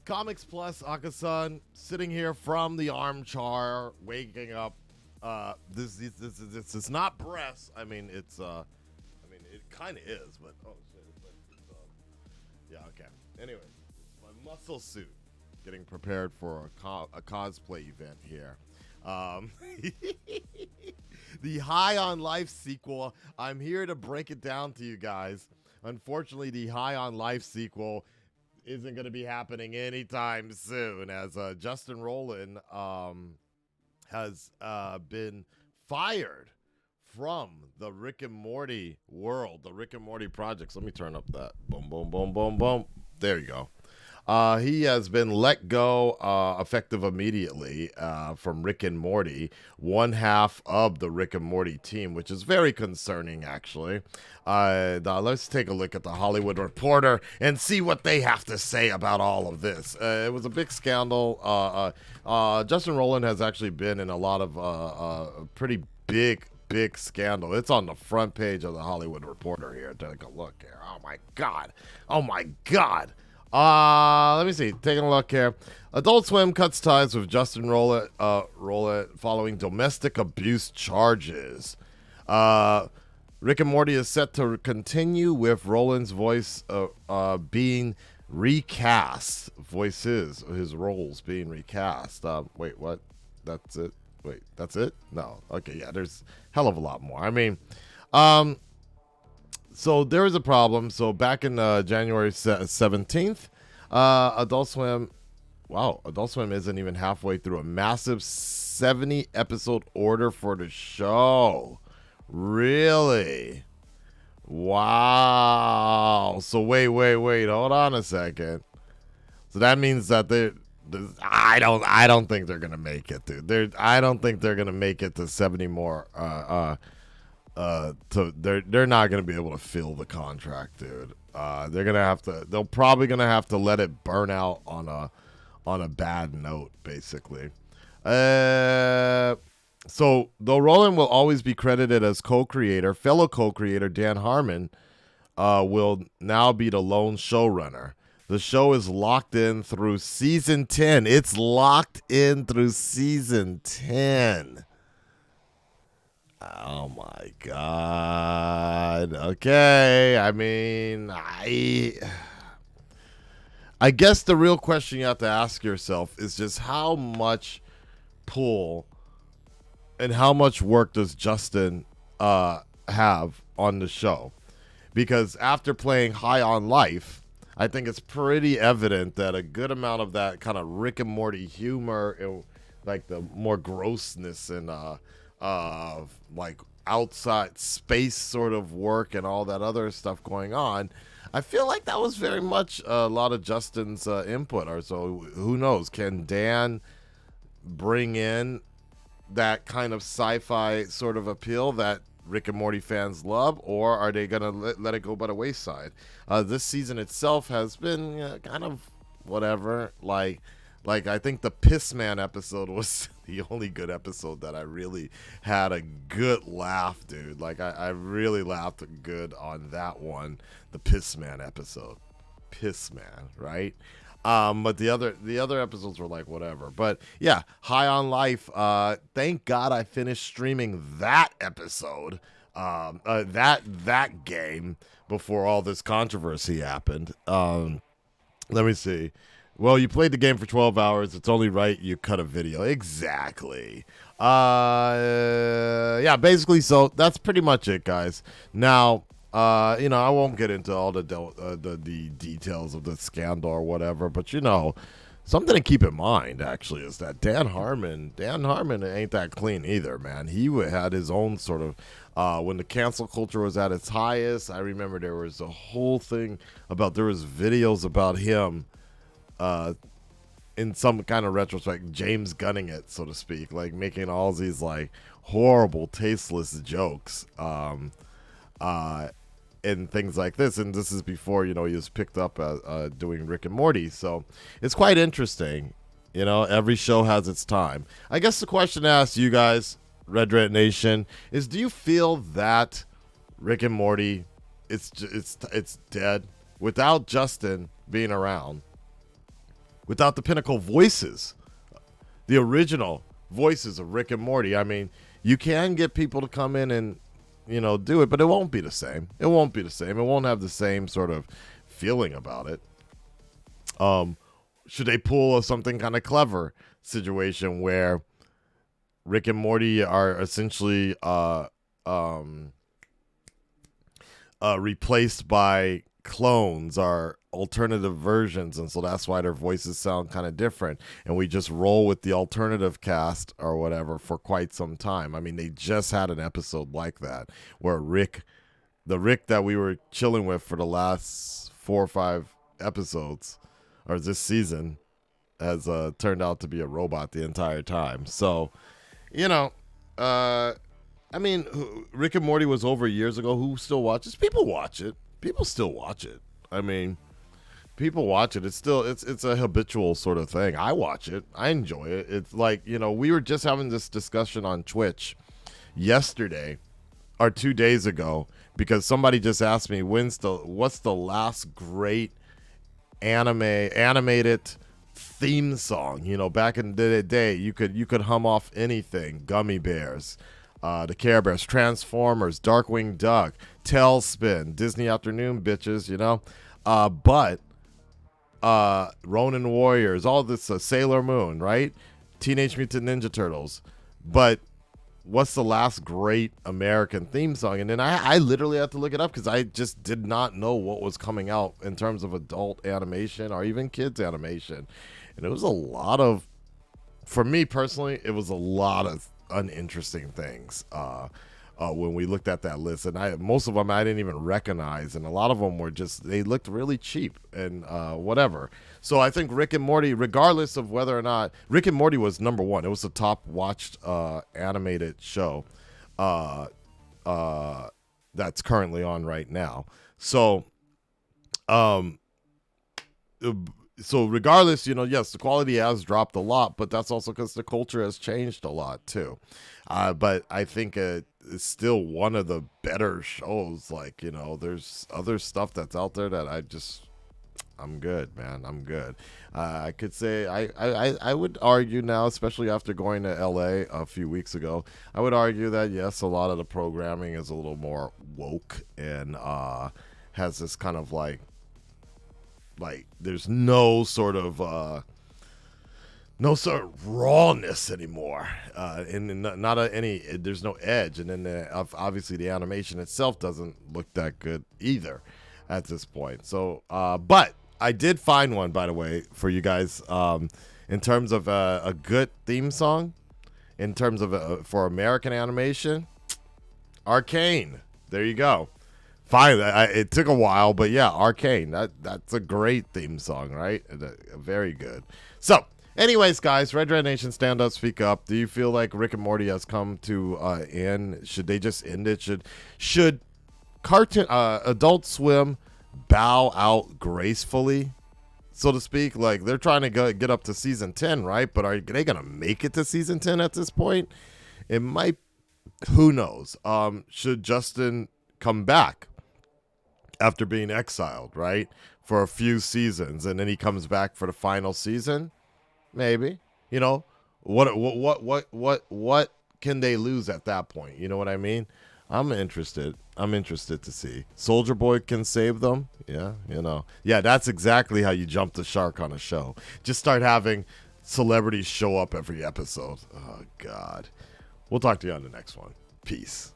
Comics Plus, Akasan, sitting here from the armchair, waking up. This is not breasts. I mean, it kind of is, but oh shit, yeah, okay. Anyway, it's my muscle suit, getting prepared for a cosplay event here. Um, the High on Life sequel. I'm here to break it down to you guys. Unfortunately, the High on Life sequel isn't going to be happening anytime soon, as Justin Roiland has been fired from the Rick and Morty world, the Rick and Morty projects. Let me turn up that. Boom, boom, boom, boom, boom. There you go. He has been let go effective immediately from Rick and Morty, one half of the Rick and Morty team, which is very concerning, actually. Let's take a look at the Hollywood Reporter and see what they have to say about all of this. It was a big scandal. Justin Roiland has actually been in a lot of pretty big scandal. It's on the front page of the Hollywood Reporter here. Take a look here. Oh my god. Let me see. Taking a look here. Adult Swim cuts ties with Justin Roiland following domestic abuse charges. Rick and Morty is set to continue with Roland's voice being recast. His roles being recast. Wait, what? That's it? Wait, that's it? No. Okay, yeah, there's hell of a lot more. I mean, so there was a problem. So back in January 17th, Adult Swim isn't even halfway through a massive 70 episode order for the show. Really? Wow. So wait. Hold on a second. So that means that I don't think they're gonna make it, dude. I don't think they're gonna make it to 70 more. They're not gonna be able to fill the contract, dude. They're probably gonna have to let it burn out on a bad note, basically. So though Roland will always be credited as fellow co-creator Dan Harmon will now be the lone showrunner. The show is locked in through season 10. It's locked in through season 10. Oh my god. Okay. I mean, I guess the real question you have to ask yourself is just how much pull and how much work does Justin have on the show? Because after playing High on Life, I think it's pretty evident that a good amount of that kind of Rick and Morty humor, like the more grossness and like outside space sort of work and all that other stuff going on, I feel like that was very much a lot of Justin's input. Or so who knows? Can Dan bring in that kind of sci-fi sort of appeal that Rick and Morty fans love, or are they gonna let it go by the wayside? This season itself has been kind of whatever. Like I think the Piss Man episode was the only good episode that I really had a good laugh, dude. Like I really laughed good on that one, the Piss Man episode. Piss Man, right? But the other episodes were like whatever. But yeah, High on Life. Thank God I finished streaming that episode, that game before all this controversy happened. Let me see. Well, you played the game for 12 hours. It's only right you cut a video. Exactly. Yeah, basically. So that's pretty much it, guys. Now. I won't get into all the details of the scandal or whatever, but something to keep in mind actually is that Dan Harmon ain't that clean either, man. He had his own sort of when the cancel culture was at its highest. I remember there was a whole thing there was videos about him in some kind of retrospect, James Gunning it, so to speak, like making all these like horrible, tasteless jokes. And things like this, and this is before he was picked up doing Rick and Morty, so it's quite interesting. Every show has its time. I guess the question to ask you guys, Red Nation, is: do you feel that Rick and Morty it's dead without Justin being around? without the pinnacle voices, the original voices of Rick and Morty. I mean, you can get people to come in and, do it, but it won't be the same. It won't be the same. It won't have the same sort of feeling about it. Should they pull something kind of clever situation where Rick and Morty are essentially replaced by clones, are alternative versions, and so that's why their voices sound kind of different, and we just roll with the alternative cast or whatever for quite some time. I mean, they just had an episode like that where the Rick that we were chilling with for the last 4 or 5 episodes or this season has turned out to be a robot the entire time. So, I mean, Rick and Morty was over years ago. Who still watches? People watch it. People still watch it. I mean, people watch it. It's still it's a habitual sort of thing. I watch it. I enjoy it. It's like, we were just having this discussion on Twitch yesterday or 2 days ago because somebody just asked me what's the last great animated theme song. Back in the day, you could hum off anything. Gummy Bears, the Care Bears, Transformers, Darkwing Duck, Tailspin, Disney Afternoon, bitches, but Ronin Warriors, all this, Sailor Moon, right? Teenage Mutant Ninja Turtles. But what's the last great American theme song? And then I literally had to look it up because I just did not know what was coming out in terms of adult animation or even kids animation. And it was a lot of, for me personally, it was a lot of uninteresting things when we looked at that list. And most of them I didn't even recognize. And a lot of them were they looked really cheap and whatever. So I think Rick and Morty, regardless of whether or not, Rick and Morty was number one. It was the top watched animated show that's currently on right now. So, so regardless, yes, the quality has dropped a lot, but that's also because the culture has changed a lot too. But I think it's still one of the better shows. Like, there's other stuff that's out there that I'm good, man. I'm good. I could say I would argue now, especially after going to LA a few weeks ago, I would argue that yes, a lot of the programming is a little more woke and has this kind of like there's no sort of rawness anymore, and not any. There's no edge, and then obviously the animation itself doesn't look that good either at this point. So, but I did find one, by the way, for you guys, in terms of a good theme song, in terms of for American animation, Arcane. There you go. Finally, it took a while, but yeah, Arcane. That's a great theme song, right? Very good. So, anyways, guys, Red Nation, stand up, speak up. Do you feel like Rick and Morty has come to end? Should they just end it? Should cartoon Adult Swim bow out gracefully, so to speak? Like, they're trying to get up to season 10, right? But are they gonna make it to season 10 at this point? It might. Who knows? Should Justin come back after being exiled, right, for a few seasons, and then he comes back for the final season? Maybe. What can they lose at that point? You know what I mean? I'm interested to see. Soldier Boy can save them. Yeah, Yeah, that's exactly how you jump the shark on a show. Just start having celebrities show up every episode. Oh, God. We'll talk to you on the next one. Peace.